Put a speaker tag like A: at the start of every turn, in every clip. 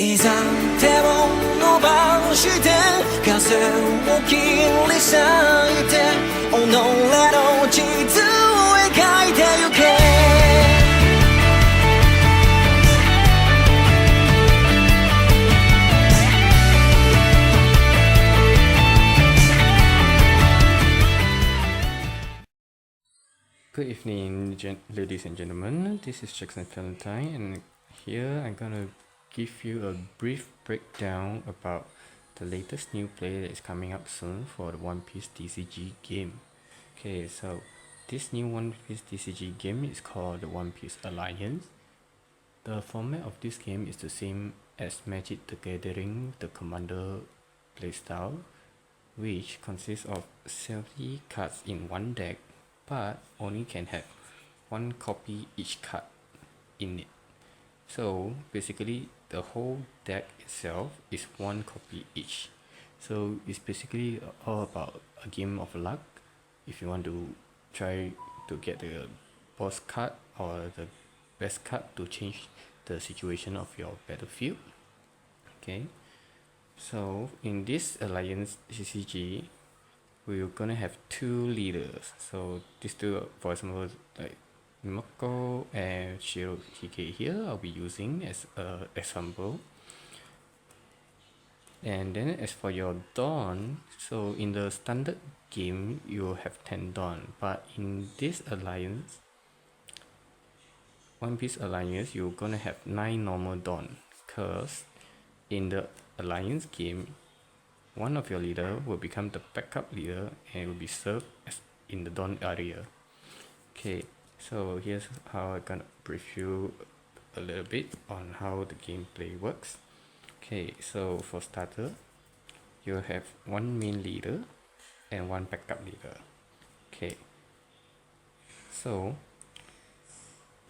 A: いざ手を伸ばして風を切り裂いて己の地図を描いてゆけ
B: Good evening, ladies and gentlemen. This is Jackson Valentine, and here I'm gonna give you a brief breakdown about the latest new play that is coming up soon for the One Piece TCG game. Okay, so this new One Piece TCG game is called the One Piece Alliance. The format of this game is the same as Magic the Gathering, the Commander playstyle, which consists of 70 cards in one deck, but only can have one copy each card in it. So basically the whole deck itself is one copy each. So it's basically all about a game of luck if you want to try to get the boss card or the best card to change the situation of your battlefield. Okay, so in this Alliance CCG, we're gonna have two leaders. So these two, for example, like Mako and Shirohige here, I'll be using as a example. And then as for your Dawn, so in the standard game you have 10 Dawn, but in this alliance, One Piece Alliance, you're gonna have 9 normal Dawn, because in the alliance game, one of your leader will become the backup leader and will be served as in the Dawn area. Okay, so here's how I'm gonna brief you a little bit on how the gameplay works. Okay, so for starter, you have one main leader and one backup leader. Okay, so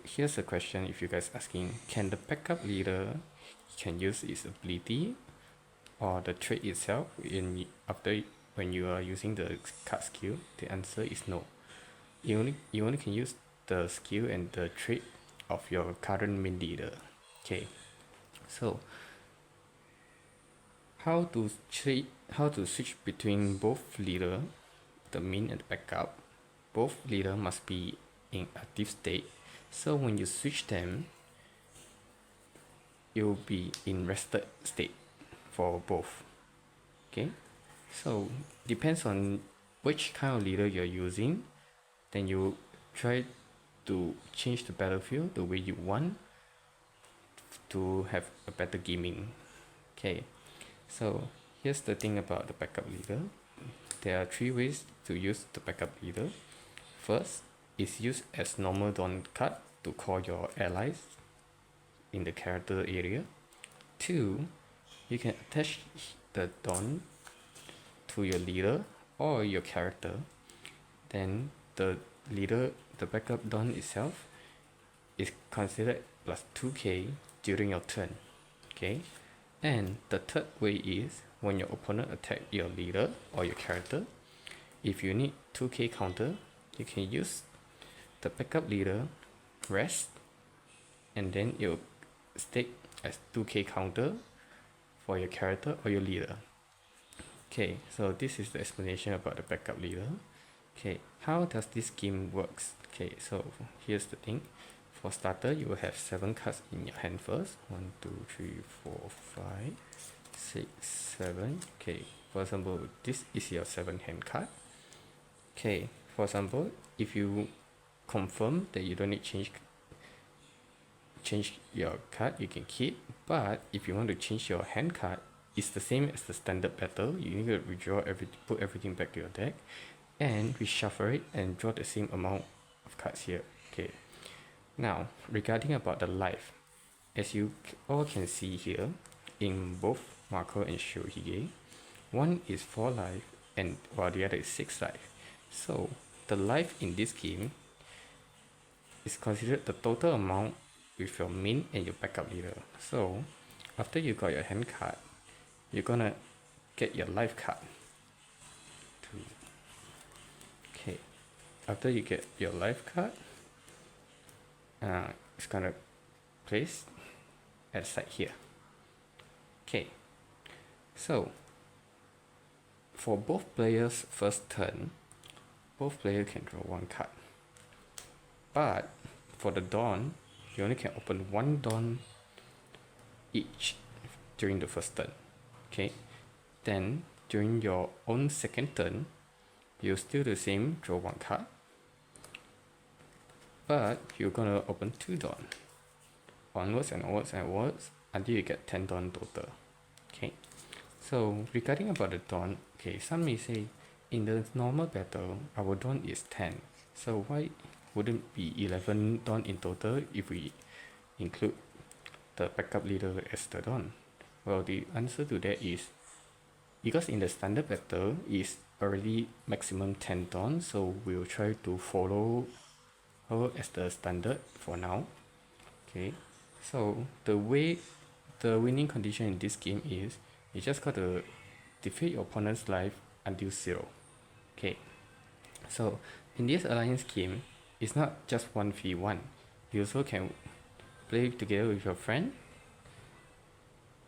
B: here's a question if you guys asking, can the backup leader can use its ability or the trait itself when you are using the card skill? The answer is no. You only can use the skill and the trait of your current main leader. Okay, so how to switch between both leader, the main and the backup. Both leader must be in active state, so when you switch them, you'll be in rested state for both. Okay, so depends on which kind of leader you're using, then you try to change the battlefield the way you want to have a better gaming. Okay, so here's the thing about the backup leader. There are 3 ways to use the backup leader. First is use as normal Dawn card to call your allies in the character area. 2, you can attach the Dawn to your leader or your character, then the backup Dawn itself is considered plus 2k during your turn. Okay, and the third way is when your opponent attack your leader or your character, if you need 2k counter, you can use the backup leader rest, and then it will stick as 2k counter for your character or your leader. Okay, so this is the explanation about the backup leader. Okay, how does this game works? Okay, so here's the thing. For starter, you will have 7 cards in your hand first. 1, 2, 3, 4, 5, 6, 7. Okay, for example, this is your 7th hand card. Okay, for example, if you confirm that you don't need change your card, you can keep. But if you want to change your hand card, it's the same as the standard battle. You need to withdraw put everything back to your deck and reshuffle it and draw the same amount of cards here. Okay, now regarding about the life, as you all can see here in both Mako and Shirohige, one is 4 life and while the other is 6 life. So the life in this game is considered the total amount with your main and your backup leader. So after you got your hand card, you're gonna get your life card. Okay, after you get your life card, it's gonna place at the side here. Okay, so for both players' first turn, both players can draw one card. But for the Dawn, you only can open one Dawn each during the first turn. Okay, then during your own second turn, you still the same, draw one card. But you're gonna open two Dawn. Onwards and onwards and onwards until you get 10 Dawn total. Okay, so regarding about the Dawn, okay, some may say in the normal battle our Dawn is 10, so why wouldn't be 11 Dawn in total if we include the backup leader as the Dawn? Well, the answer to that is because in the standard battle is already maximum 10 Dawn, so we'll try to follow her as the standard for now. Okay, so the way the winning condition in this game is you just got to defeat your opponent's life until 0. Okay, so in this alliance game, it's not just 1v1. You also can play together with your friend,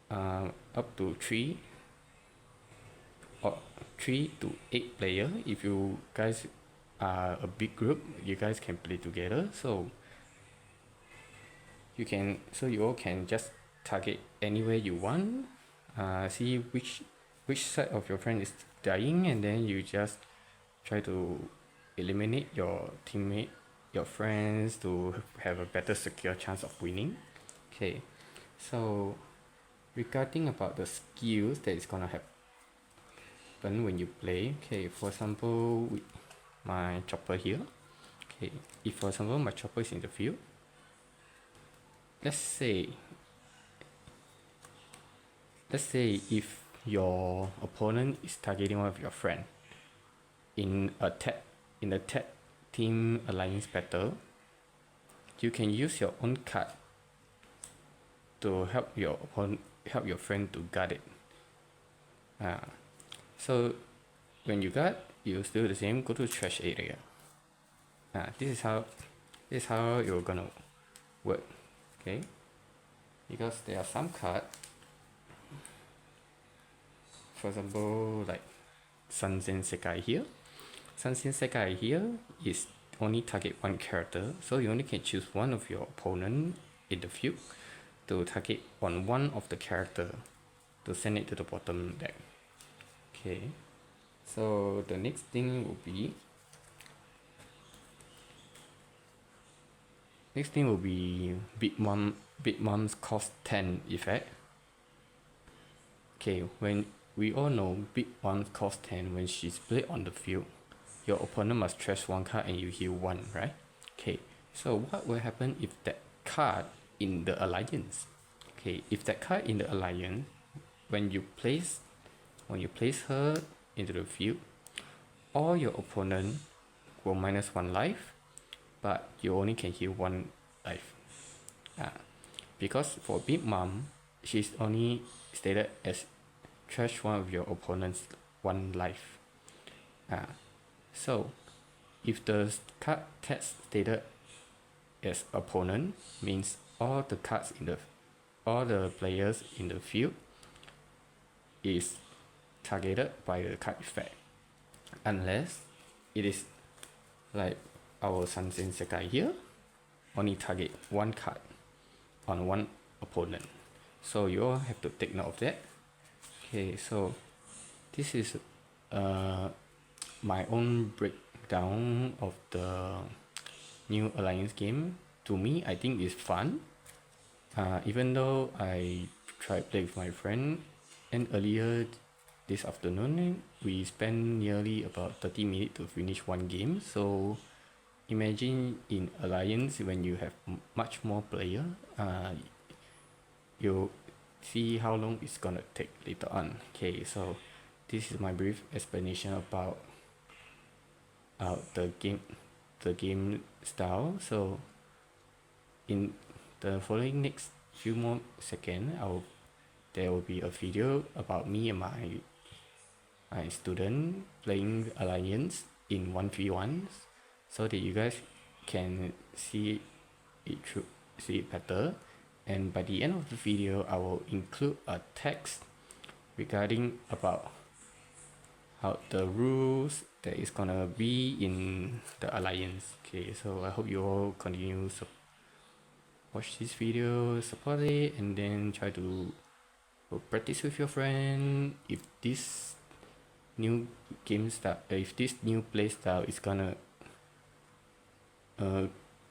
B: up to 3 or 3 to 8 player. If you guys are a big group, you guys can play together. So you all can just target anywhere you want, see which side of your friend is dying, and then you just try to eliminate your teammate, your friends, to have a better secure chance of winning. Okay, so regarding about the skills that is gonna happen when you play, okay, for example with my chopper here, okay, if for example my chopper is in the field, let's say if your opponent is targeting one of your friend in a tag team alliance battle, you can use your own card to help your friend to guard it. So when you guard, you still the same, go to trash area. This is how you're gonna work. Okay, because there are some cards, for example like Sanzen Sekai here. Sanzen Sekai here is only target one character, so you only can choose one of your opponent in the field to target on one of the character to send it to the bottom deck. Okay, so the next thing will be Big Mom's cost 10 effect. Okay, when we all know Big Mom's cost 10, when she's played on the field, your opponent must trash one card and you heal one, right? Okay, so what will happen if that card in the alliance? Okay, if that card in the alliance, when you place her into the field, all your opponent will minus 1 life, but you only can heal 1 life. Because for Big Mom, she's only stated as trash one of your opponent's 1 life. So if the card text stated as opponent, means all the players in the field is targeted by the card effect, unless it is like our Sanzen Sekai here, only target 1 card on 1 opponent. So you all have to take note of that. Okay, so this is my own breakdown of the new alliance game. To me, I think it's fun. Even though I tried play with my friend, and earlier this afternoon we spent nearly about 30 minutes to finish 1 game. So imagine in alliance when you have much more player, you see how long it's gonna take later on. Okay, so this is my brief explanation about the game style. So in the following next few more seconds, there will be a video about me and my student playing alliance in 1v1, so that you guys can see it better. and by the end of the video I will include a text regarding about how the rules that is gonna be in the alliance. Okay, so I hope you all continue watch this video, support it, and then try to practice with your friend. If this new game style, if this new play style is gonna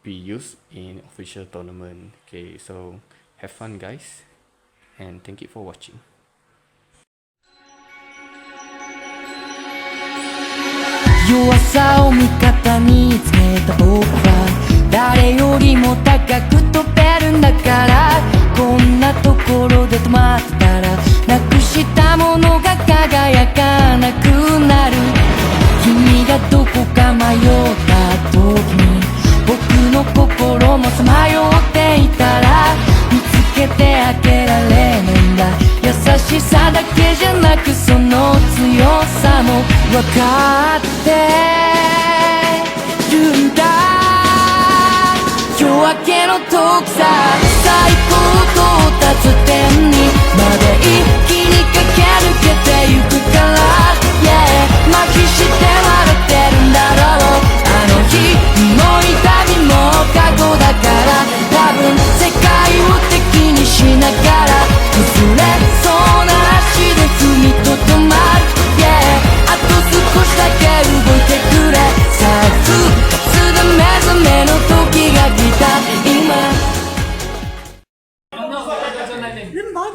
B: be used in official tournament. Okay, so have fun guys, and thank you for watching.
C: 弱さを味方につけた僕は誰よりも高く飛べるんだから、こんなところで止まってたらなくしたものが輝かなくなる。君がどこか迷った時に僕の心もさまよっていたら、見つけてあげられないんだ。優しさだけじゃなくその強さも分かってるんだ。夜明けの遠くさ、最高到達点にまで一気に駆け抜けてゆくから、yeah、麻痺して笑ってるんだろう。あの日も痛みも過去だから、多分世界を敵にしながら崩れそうな足で踏みとどまる、yeah、あと少しだけ動いてくれ。さあ復活で目覚めの時が来た今。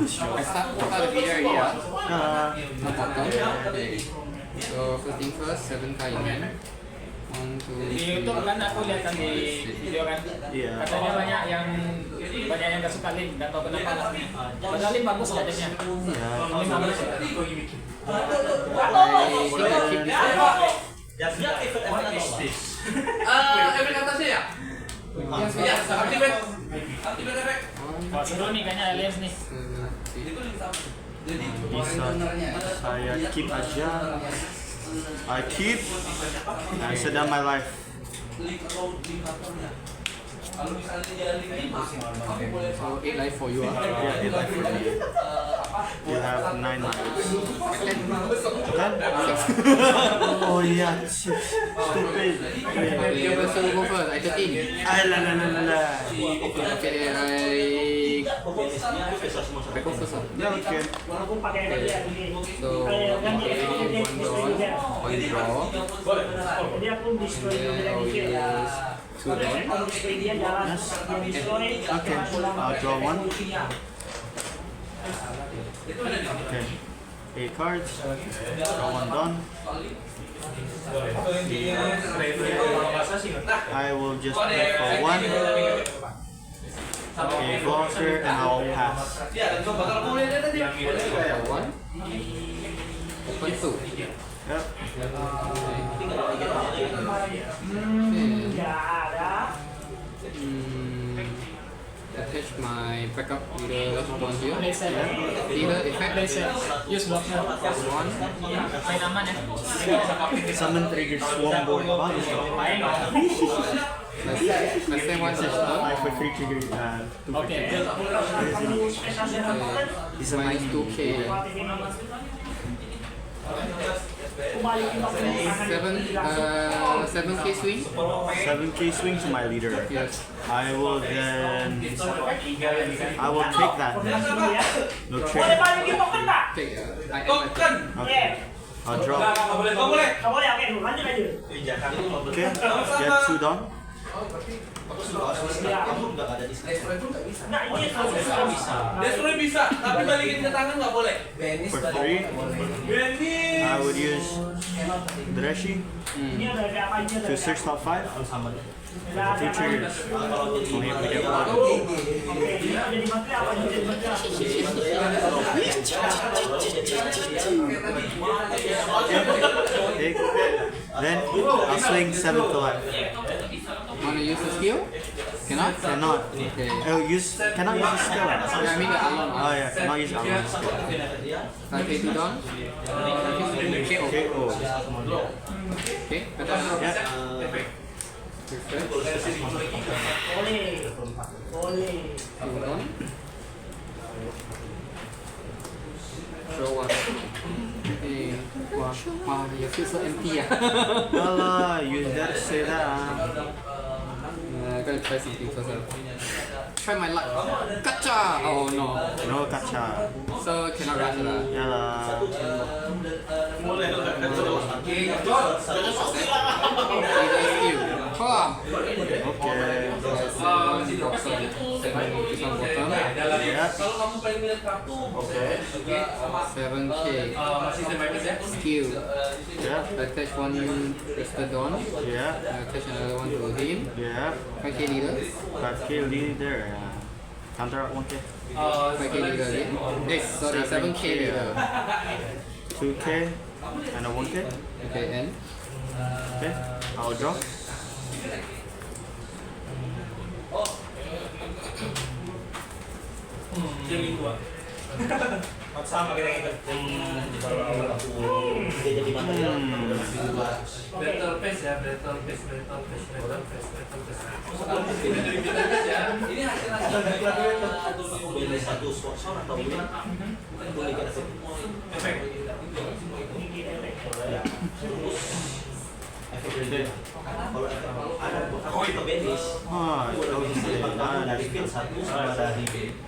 B: I start the video already, yeah? No problem. Okay. So first thing first, 7 kali kan? 1, 2,
D: Di
B: 3,
D: YouTube kan aku lihat kan di video kan, katanya banyak yang gak suka Lim, gak tau kenapa alasannya. Padahal Lim bagus gadgetnya. Lim bagus.
B: I think I keep this
E: Efek atasnya ya? Ya, aktifkan efek.
D: Wah seru nih kayaknya Aliens nih.
F: Bisa saya keep aja. I keep and sedang my life.
B: So 8 life for you, ah?
F: Yeah, 8 life for me. You have 9 lives. Kan? Oh yeah, stupid.
B: Okay, so go first. I 13.
F: La la la la la.
B: Okay, I go first.
F: Yeah, okay.
B: So one draw, and then I'll use 2 draw.
F: Okay, I'll draw 1. Okay, 8 cards. Draw 1 done. I will just play for 1. Okay, go after and I'll pass.
B: One. Open 2.
F: Yep.
B: Attach my backup leader on here.
D: Playset.
B: Leader effect.
D: Playset. Use blocker.
B: 1.
D: Main aman ya.
F: Summon trigger swarm board. Bagus dong.
D: Main.
B: Let's say 1 system.
F: I for 3 trigger. 2
D: Oke.
B: This is minus 2k. 7k swing.
F: 7k swing to my leader.
B: Yes.
F: I will take that. No trick.
B: Take. I add my
F: Okay. I'll draw. Okay. Get 2 done.
E: Destroy bisa, tapi balikin ke tangan nggak boleh.
F: For 3. I would use Dreshi to search top 5. 2 triggers. Only have to get 1. Okay. Then I'll swing 7th to life.
B: Wanna use the skill? Cannot?
F: Cannot.
B: Okay.
F: Oh, cannot use the skill.
B: Yeah, I mean the alarm.
F: Oh yeah, cannot use armor skill.
B: I pay 2 down. KO.
F: Okay, oh.
B: Okay, better.
F: Yeah.
B: Udon. Draw one. Hey, wow, you feel so empty.
F: Allah, you gotta say that.
B: I gotta try something first. Try my luck. Gacha! Oh no.
F: No gacha.
B: So cannot rush lah.
F: Yeah lah.
B: Hold
F: Okay.
B: this one bottom.
F: Yeah. Okay.
B: 7k. Skill.
F: Yeah.
B: Attach one Restodon.
F: Yeah.
B: Attach another one to him.
F: Yeah.
B: 5k leader.
F: 5k leader. Counter out 1k.
B: 5k leader. Sorry, 7k leader.
F: 2k and a 1k.
B: Okay, and
F: Okay. I'll draw.
E: Battle pace ya, battle pace. Ini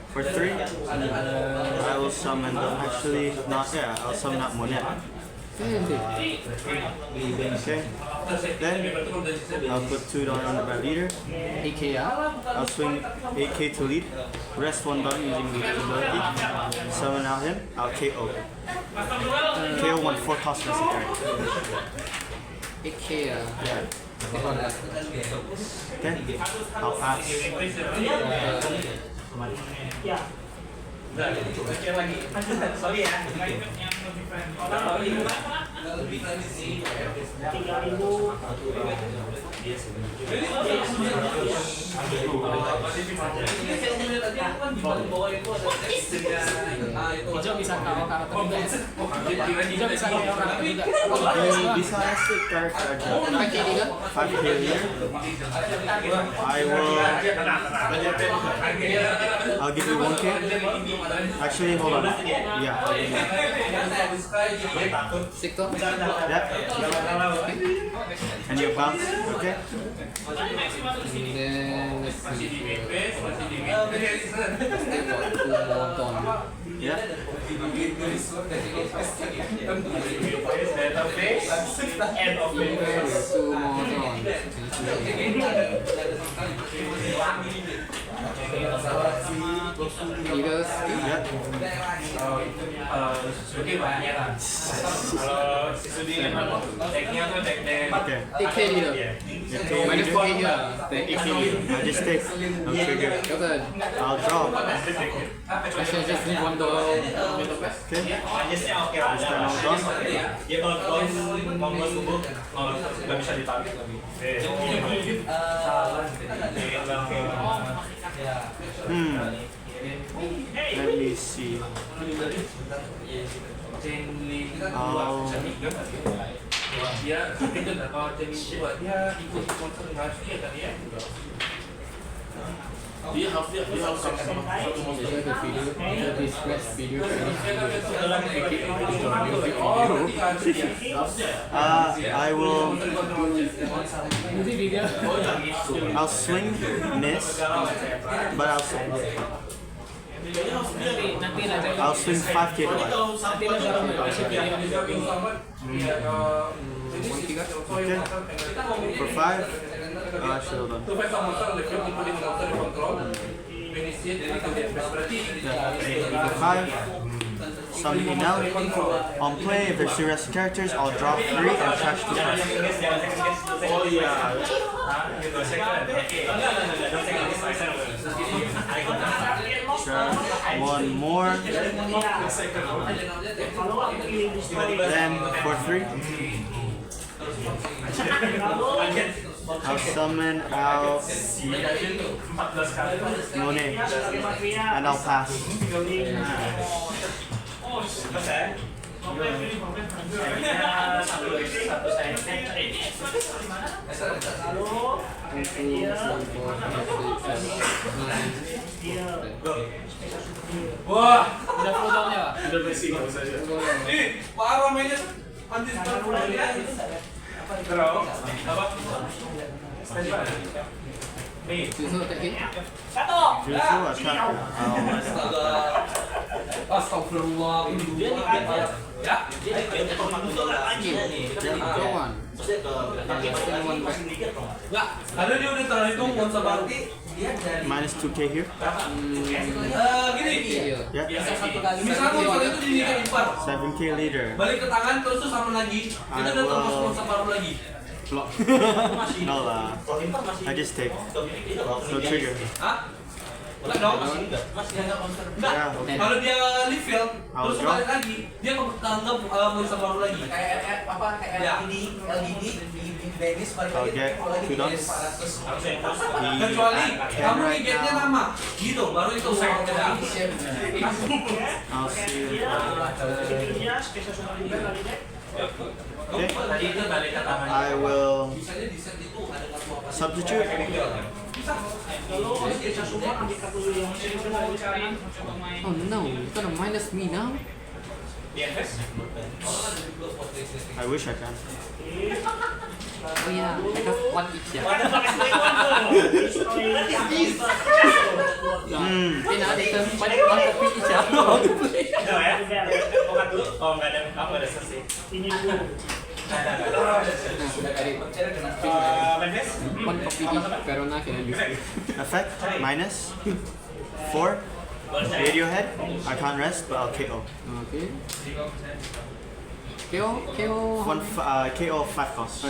F: For 3, I will summon. Actually, not yeah. I'll summon that Monet. Okay. Then I'll put 2 down on the bad leader.
B: 8k
F: I'll swing 8k to lead. Rest 1 down using the ability. Summon out him. I'll KO. KO 1 4 cost necessary.
B: 8k
F: Yeah. Okay. I'll pass.
E: sorry ya.
D: Hijau bisa KO karakter juga. Hijau bisa KO karakter juga.
F: Bisa stick character aja.
B: 5k leader.
F: 5k leader. I'll give you 1k. Actually, hold on. Yeah.
B: Sector.
F: Yep. And you bounce. Okay.
B: Then let's see. Still got 2 more Don.
F: Yeah.
E: Battle pace, end of phase.
B: 2 more Don. Leaders.
F: Yeah.
E: Suzuki banyak lah. Kalau si Sudi memang decknya tuh deck
B: 8k leader. Minus 4k here. Then 8k leader.
F: I just take. No trigger.
B: Your turn.
F: I'll draw.
B: Actually, just need one door.
F: Okay.
E: Majesnya oke lah.
F: This time I'll draw.
E: Ya kalau mau subuh nggak bisa ditarget lagi.
F: Let me see.
E: Dia itu kalau Chinese buat dia ikut sponsor Nashville kan ya. Dia harus sama satu mobil.
B: The video, this flash video
F: I will.
D: Video.
F: I'll swing, miss, but I'll swing 5k to life. Okay. For 5, actually hold on. Yeah. For 5, summon me now. On play, if there's 2 rest characters, I'll draw 3 and trash 2 cards.
E: Oh iya.
F: Draw 1 more. Then for 3, I'll summon out Monet and I'll pass.
D: Satu saya.
E: Wah,
D: Udah full down ya, Pak?
E: udah bersih nggak usah. Ih, parah mainnya. Anti spam ya. Terus, apa? Nih,
F: Jutsu attack.
C: Astagfirullah.
E: ya.
F: Kawan.
E: Nggak, karena dia udah terhitung monster baru.
F: Minus 2k here.
E: Gini,
F: Yeah.
E: misalnya monster itu dinilai impar,
F: 7k leader.
E: balik ke tangan terus tuh sama lagi, kita udah terus monster baru lagi.
F: Block. No lah. I just take. No trigger.
E: Hah? Enggak dong. Enggak.
F: Yeah, okay.
E: Kalau dia leave field,
F: I'll
E: terus
F: draw.
E: balik lagi, dia ketanggap monster baru lagi.
G: Kayak apa kayak LED di Venice balik
F: I'll
G: lagi
F: get
G: lagi
F: 2 dots.
E: Kecuali kamu
F: right
E: gate-nya
F: now.
E: lama, gitu, baru itu saya beda.
F: I'll see you. Okay. I will substitute.
C: Oh no, you're gonna minus me now?
F: I wish I can.
C: Oh yeah, I have one each ya. In addition, one copy each ya.
D: Oh, nggak ada, kamu ada sesi.
C: One copy each. Verona can use it.
F: Effect minus 4. Radiohead. I can't rest, but I'll KO.
C: Okay. KO.
F: KO 5 cost.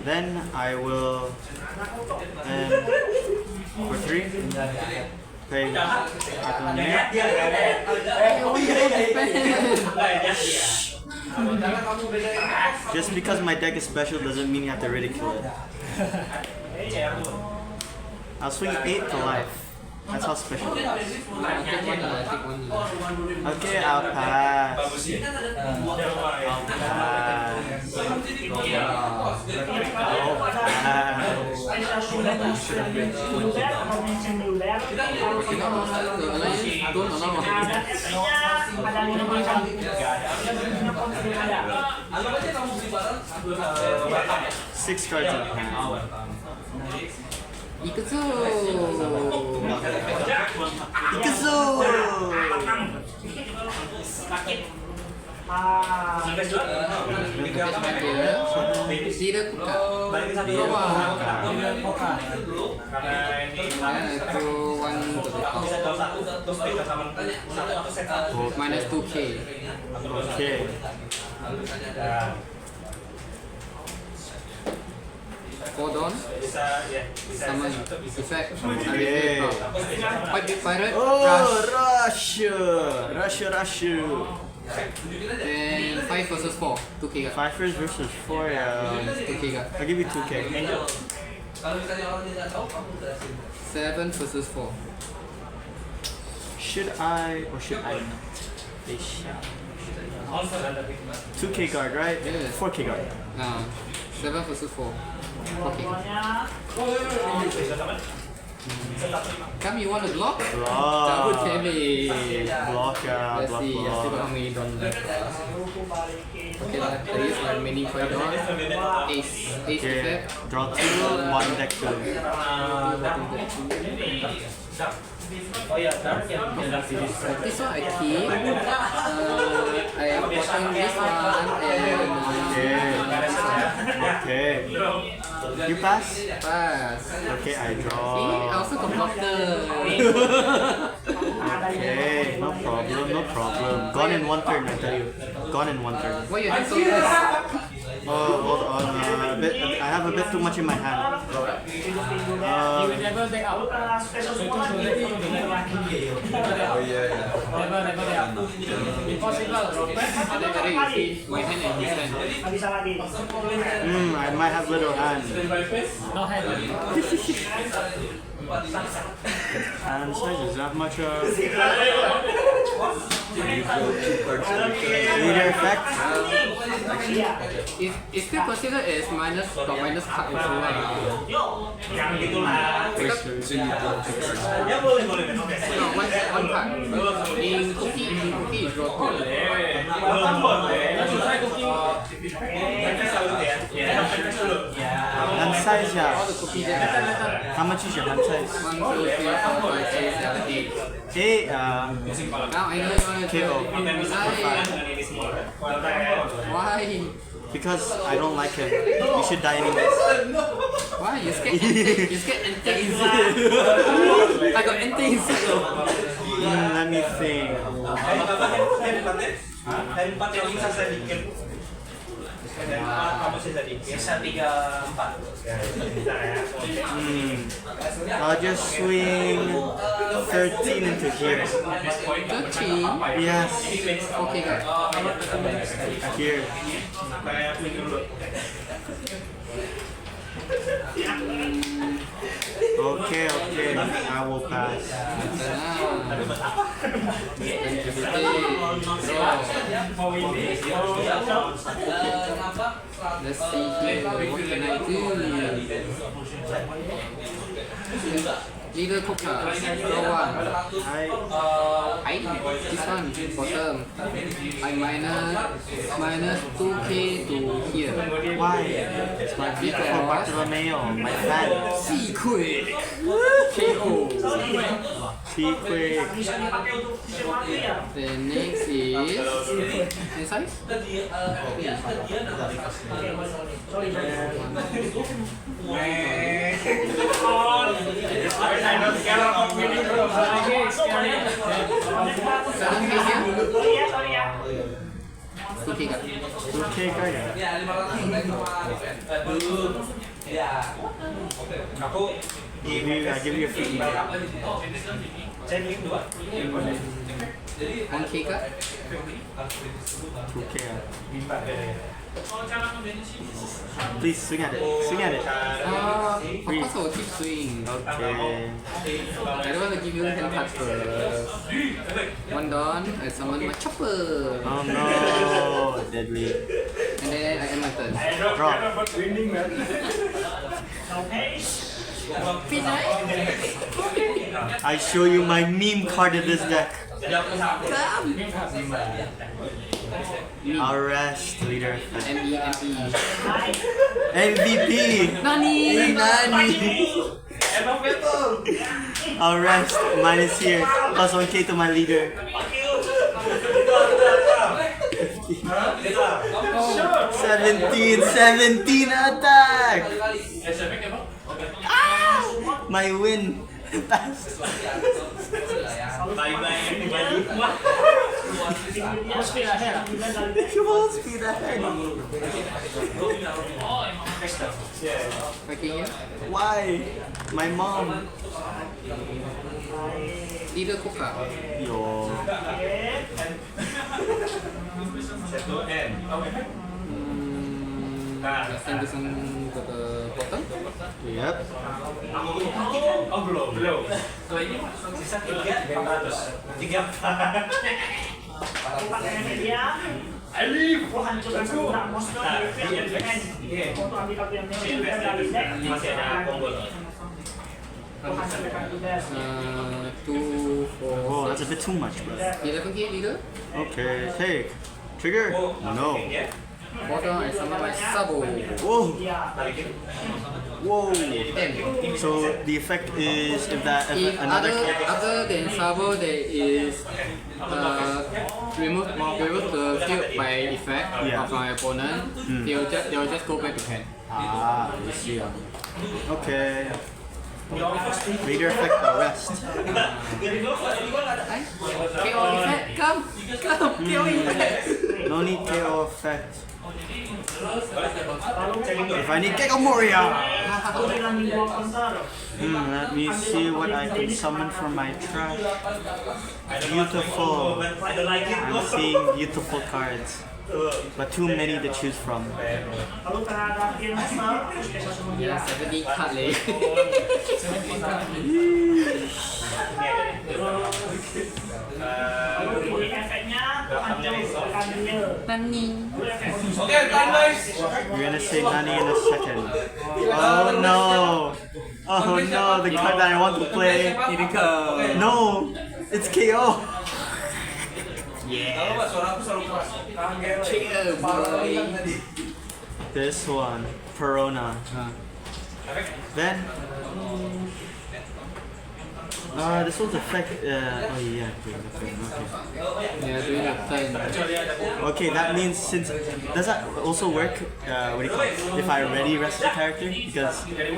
F: Then I will. And for 3. Play Arcane Mirror. Just because my deck is special doesn't mean you have to ridicule it. I'll swing 8 to life. That's how special it is.
C: Take one lah, take one lah.
F: Okay, I'll pass.
C: Don't allow.
F: 6 cards in hand.
C: 行くぞー。
F: 行くぞ
C: Tidak buka. Bawah. Itu one to the top. Minus 2k.
F: Okay.
C: Four down. Summon. Effect.
F: Okay.
C: Fight big pirate.
F: Oh,
C: Rush.
F: Rush.
C: And 5 versus 4. 2k ga.
F: 5 versus 4, yeah.
C: 2k ga.
F: I'll give you 2k.
E: Kalau misalnya orang tidak tahu, kamu jelasin.
C: 7 versus 4.
F: Should I or should I not? 2k guard, right?
C: Yes.
F: 4k guard.
C: 7 versus 4. 4k. Come, you want to block? Double
F: Block.
C: damage.
F: Block,
C: Let's
F: block,
C: see, I still got
F: block.
C: how many don left. Okay, that is my mini fight don. Ace. Ace
F: Okay,
C: effect.
F: draw 2, 1 deck 2.
C: This one I keep. I am bottom this one and
F: Okay. You pass?
C: pass.
F: Okay, I
C: See, I
F: draw.
C: also got blocker.
F: Okay, no problem. Gone in 1 turn, I tell you. Gone in 1 turn.
C: Why you have so fast?
F: Oh, hold on. I have a bit too much in my hand.
D: Never take out. So it is already never take out. Impossible.
C: There you see my hand and his hand.
F: I might have little hand.
D: No hand.
F: Hand size is that much. Leader effect.
B: It's still considered as minus card also. No, one card. In cookie is draw 2.
F: Hand size,
B: All
F: yeah.
B: the cookies there.
F: How much is your hand size?
B: 1, 2, 3, 4, 5, 6, 7, 8.
F: Hey,
B: Now I know you want to
F: KO.
B: Why?
F: Because I don't like him. You should die anyways.
B: Why? You scared anti? You scared anti inside? I got anti inside.
F: Let me think.
G: Dari 4 yang bisa saya bikin. Kamu bisa 3-4.
F: I'll just swing 13 into here.
B: 13?
F: Yes,
B: Okay, guys.
F: here. Okay, I will pass.
B: Let's see here. What can I do? Leader Coca, draw 1. I this one bottom. I minus 2k to here.
F: Why? It's my beautiful Bartolomeo, my fan.
B: Secret KO.
F: Secret.
B: The next is inside. Okay, guys.
F: Okay, guys. I give you a free.
B: One K cut.
F: Okay. Please swing at it. Swing at it.
B: Of course I will keep swing.
F: Okay.
B: I don't want to give you hand touch first. One done, I summon my chopper.
F: Oh no, deadly.
B: And then I end my turn.
F: Drop. I show you my meme card of this deck. Arrest leader.
B: ME.
F: MVP.
B: Nani?
F: Arrest minus here. Plus 1k to my leader. 17 attack. My win. Pass. Full speed ahead.
B: Okay, here.
F: Why? My mom.
B: Leader Coca.
F: Yo.
B: Let's send this one to the bottom.
F: Yep.
E: Oh belum. Kalau ini sisa 300. Alif.
H: Hancurkan sebuah monster untuk ambil kartu yang dari deck.
E: Masih ada combo.
H: Hancurkan kuda.
B: 2, 4,
F: Oh, that's a bit too much, bro.
B: 11k leader.
F: Okay, take. Trigger? No.
B: Bottom, I summon my Sabo.
F: Whoa. Whoa.
B: 10.
F: So the effect is if
B: If
F: another
B: other than Sabo, there is remove the field by effect
F: Yeah.
B: of my opponent. They'll just go back to hand.
F: I see. Okay. Leader effect arrest.
B: KO effect, come, KO effect.
F: No need KO effect. If I need Gecko Moria! Let me see what I can summon from my trash. Beautiful. I'm seeing beautiful cards. But too many to choose from.
H: Lalu terhadap kill monster, spesial semua dia.
B: 70 card leh.
H: Lalu di efeknya
C: Nani.
E: Oke, time guys.
F: You're gonna say Nani in a second. Oh no! Oh no, the card that I want to play. No! It's KO!
E: Tahu nggak, suara aku selalu keras.
F: This one, Perona. Then, this one's effect. Oh yeah, okay.
B: Yeah, doing a turn.
F: Okay, that means since does that also work? What do you call it? If I already rest the character because because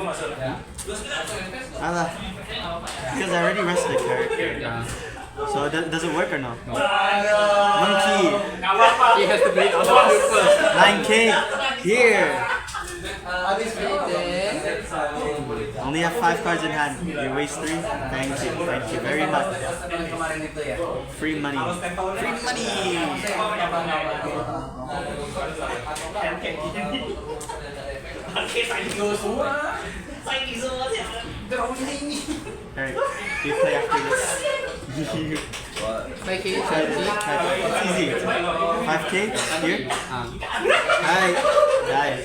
F: I already rested the character.
B: Yeah.
F: So does it work or no? Monkey,
B: He has to play on the field first.
F: 9K here.
C: Habis bete.
F: Only have 5 cards in hand. You waste 3. Thank you very much.
G: Kemarin itu ya.
F: Free money. Free money. Alright, we play after this.
C: Baik ini
F: It's easy. 5K here. Hi, guys.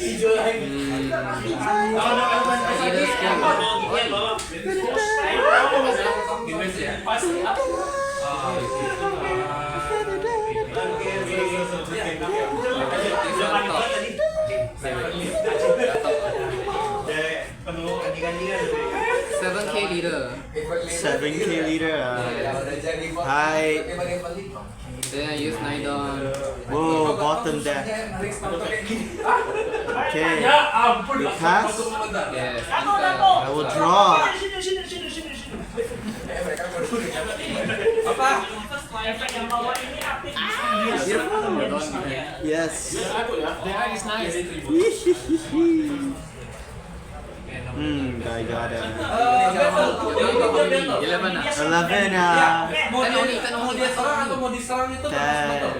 C: Seven K leader.
F: 7K leader. Hi.
C: Then I use 9 down.
F: Whoa, bottom deck. Okay. You pass.
C: Yes.
F: I will draw.
H: Efek yang bawah ini aktif di sini.
F: Yes.
C: That is nice.
F: I got it.
C: 11 ah.
F: 11.
E: Mau dia serang atau mau diserang itu
F: 10.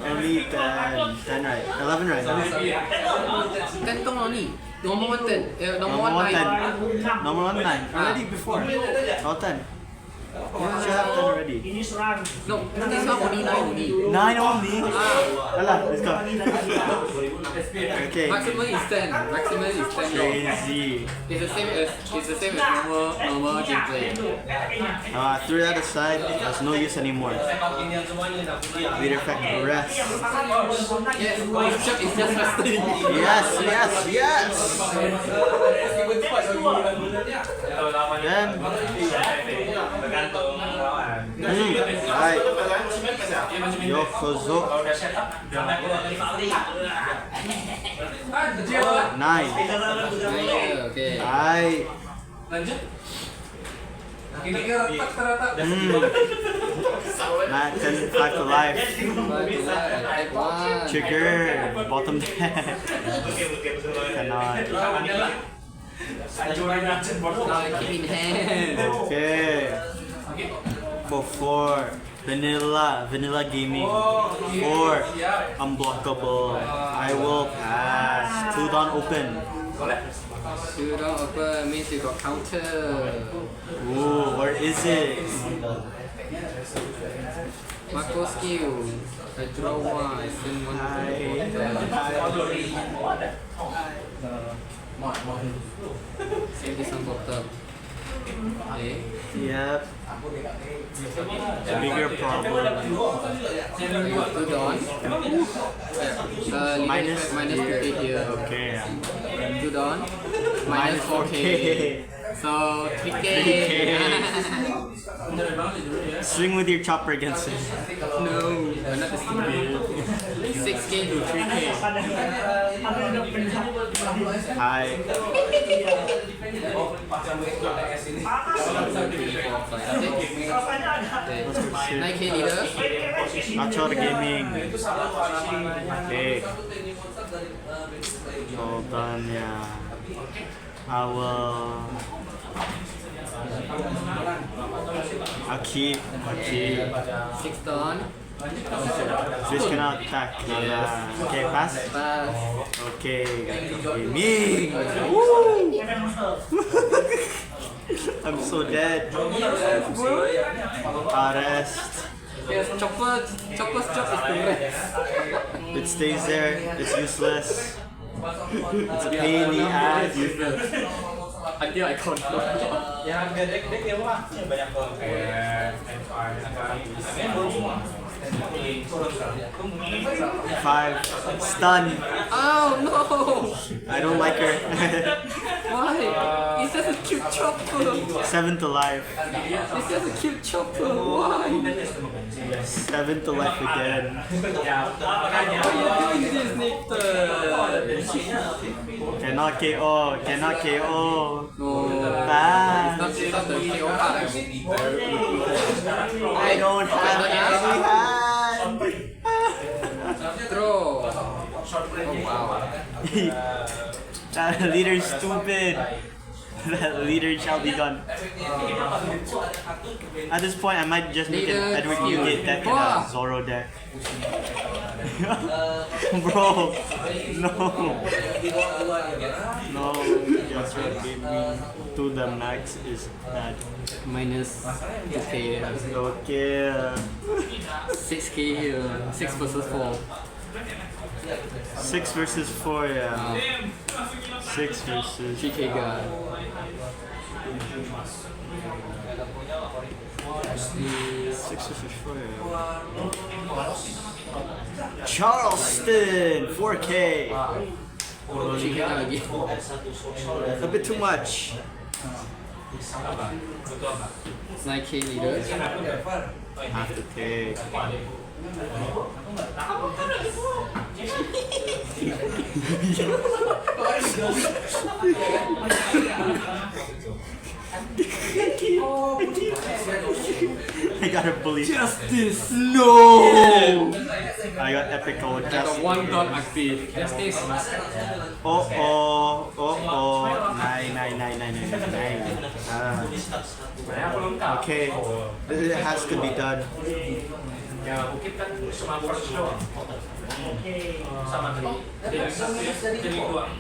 F: Only 10. 10 right. 11 right.
C: 10 tong only. Nomor 10.
F: Number 1 10. Number 1 9. Already before. Oh 10. You should have 10 already.
H: Ini serang.
C: No, this one only 9 only.
F: 9 only? Alah, let's go. Okay.
C: Maximum is 10. Maximum is 10 down.
F: Crazy.
C: It's the same as normal gameplay.
F: Threw that aside. There's no use anymore. Leader effect rest.
C: Yes, it's just resting.
F: Yes. Then. Right. Yokozo. 9.
C: Okay.
F: Right. Matt 10 5 to life.
C: Take one.
F: Trigger. Bottom deck. Cannot.
C: Now I keep in hand.
F: Okay. For 4. Vanilla gaming. 4. Unblockable. I will pass. 2 down open.
C: You don't open means you got counter.
F: Ooh, where is it?
C: Macro skill. I draw one. I send one send this on bottom. Okay.
F: Yep. A bigger problem.
C: I got 2 down.
F: Minus
C: minus 2K here.
F: Okay.
C: 2 down. Minus 4K. So 3K.
F: Swing with your chopper against it.
C: No, not the stupid. 6K to 3K.
F: Hi.
C: 9K leader.
F: Nacho the gaming. Okay. Hold on, yeah. I'll keep.
C: 6 down.
F: Fish cannot attack. Okay, pass.
C: Pass.
F: Okay, gaming. Woo! I'm so dead. Rest.
B: Yes, chopper's job is to rest.
F: It stays there. It's useless. It's a pain in the ass.
B: Until I control.
E: Yang gede dia mah banyak kok.
F: Five. Stun.
B: Oh no!
F: I don't like her.
B: Why? It's just a cute chopper.
F: 7 to life.
B: It's just a cute chopper. Why?
F: 7 to life again.
B: Why are you doing this, Nathan?
F: Cannot KO. Cannot KO.
B: No.
F: Ah.
B: It's not the KO part.
F: I don't have any hand.
B: Throw. Oh wow.
F: That leader is stupid. That leader shall be gone. At this point, I might just make an
B: Leader
F: Edward
B: skill.
F: Newgate deck and a
B: Wah.
F: Zoro deck. Bro, no. No, just gave me to the max is bad.
B: Minus 2k.
F: Okay.
B: 6k here. 6 versus 4.
F: 6 versus 4, yeah. 6 versus
B: 3k guard.
F: 6 versus 4, yeah. Charleston, 4K.
B: 3k guard lagi.
F: A bit too much.
B: 9k leader.
F: Have to take. I got a bully.
B: Justice! No!
F: I got epical
B: I got
F: justice.
B: 1 dot active. Justice.
F: Oh oh, oh oh. Nine. Okay, it has to be done.
D: Ya Bukit kan cuma first show sama jadi 2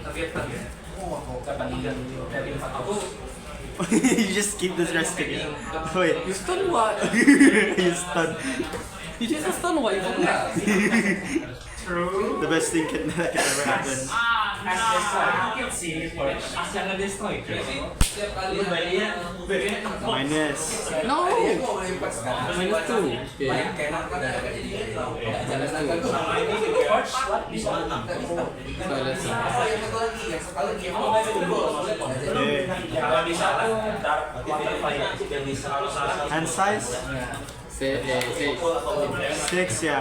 D: target dapat 3 dari 4.
F: You just keep this rest again. Wait,
B: You stun what?
F: you stun.
B: You just stun what? You forgot.
F: The best thing that can ever happen.
D: Mungkin sih asal nge-destroy.
F: Minus.
B: No! Minus 2. Okay. Minus 2. So let's see.
F: Okay.
D: Kalau di satu
F: Hand size?
B: Say
F: 6, yeah.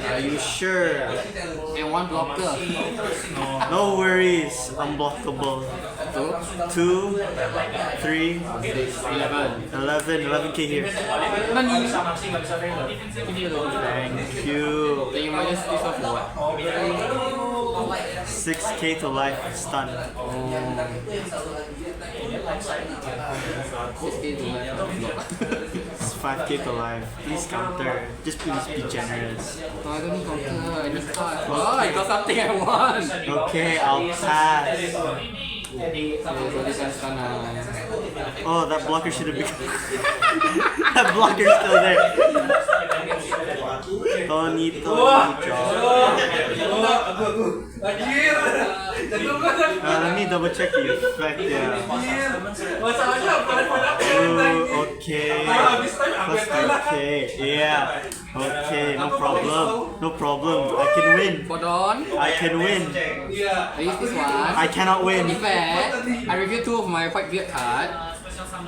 F: Are you sure?
B: and 1 blocker.
F: No worries. Unblockable. 2, 3,
B: 11.
F: 11k here.
B: Nani?
F: Thank you.
B: Then you minus this off for what?
F: 6k to life stun.
B: 6k to life.
F: It's 5k to life. Please counter. Just please be generous.
B: No, I don't need counter. I just thought. Oh, I got something I want.
F: Okay, I'll pass.
B: Okay, so this one's gonna.
F: Oh, that blocker should have been. That blocker's still there. Tony, let me double check the effect. Yeah. Ooh, okay. Plus 3k. Yeah. Okay, no problem. No problem. I can win.
B: Hold on.
F: I can win.
B: I use this one.
F: I cannot
B: In
F: win.
B: fact, I reveal 2 of my white beard card.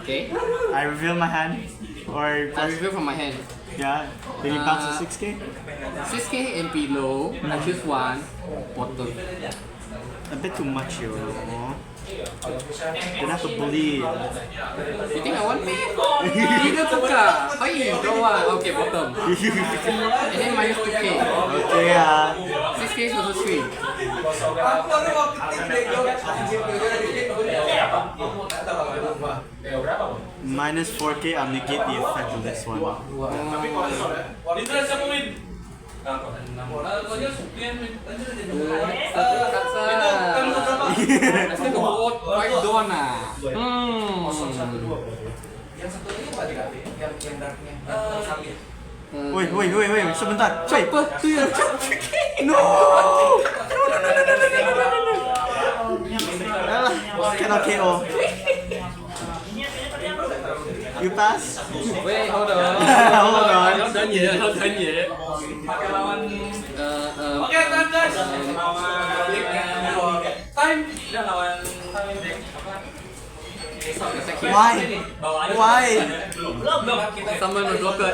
B: Okay.
F: I reveal my hand. Or
B: I reveal from my hand.
F: yeah. Then you bounce to 6k.
B: 6k and below. I choose 1. Bottom.
F: A bit too much, yo. Gonna have to bully.
B: You think I want me? Leader tukar. Fine, draw 1. Okay, bottom. And then minus 2k.
F: Okay,
B: 6k versus 3.
F: minus 4k. I'll negate the effect of this one.
B: Let's take a vote. White Dawn ah.
G: Yang satu lagi apa tadi? Yang darknya. Samping.
F: Wait, sebentar. Cepet tuh ya. No. Cannot KO. You pass?
B: Wait, hold on.
F: Hold on.
B: Not done yet.
E: Pakai lawan. Oke, time guys. Time. Udah lawan.
F: Why?
B: Sama blocker.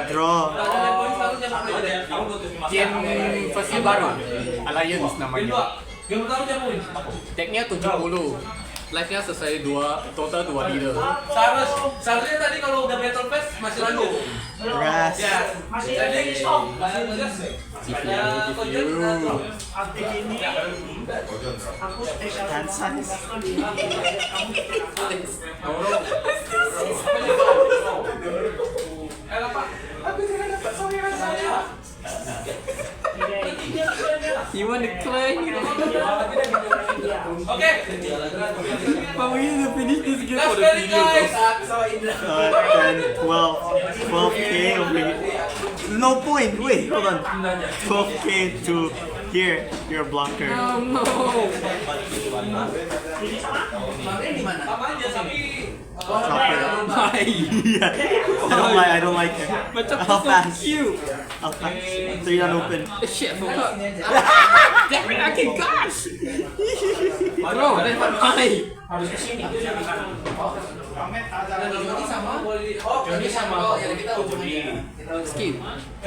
F: Draw.
B: Game versi baru. Alliance namanya.
E: Game pertama siapa win?
B: Decknya 70. Life-nya selesai total 2 leader.
E: Seharusnya tadi kalau udah battle pass masih lanjut.
F: Rest.
E: Ya.
H: Masih
E: Jadi
H: stop.
E: masih jelas. Ada Kojon
H: Update ini aku spesial
F: Hand size.
E: Aku tidak dapat saweran saya.
B: You want to climb?
E: Oke.
B: But we need to finish this game
E: Let's
B: for the
E: get it
B: video.
E: guys.
F: 12K over here. No point. Wait, hold on. 12K to here. You're a blocker.
B: Oh no!
G: Main di mana?
E: Sama aja tapi
B: Why?
F: Yeah. I don't like it. I'll pass.
B: Cute.
F: I'll pass. 3 unopen.
B: Shit, I forgot. Damn it, I can gosh! Bro, that's not mine.
D: Harus kesini.
G: Ini sama. Ini sama. Ya kita ujungnya.
B: Skip.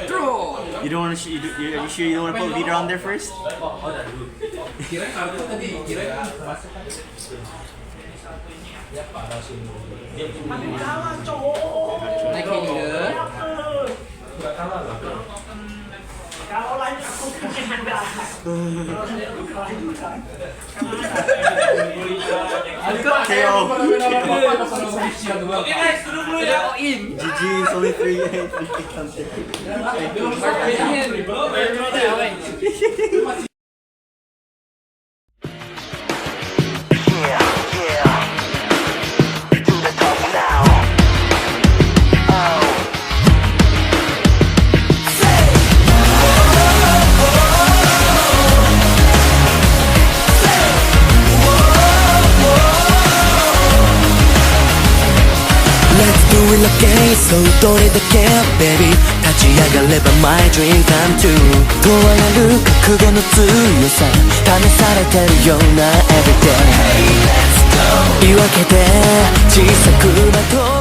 B: Draw.
F: You don't want to. Are you sure you don't want to put leader on there first?
G: Kirain kartu tadi. Kirain.
B: Naik leader.
H: kalau lanjut aku enggak.
F: KO.
E: Oke guys, duduk dulu ya.
F: GG is only 3-8.
A: So どれだけ baby 立ち上がれば my dream come true 問われる覚悟の強さ試されてるような everyday、hey, let's go 言い訳で小さくまとう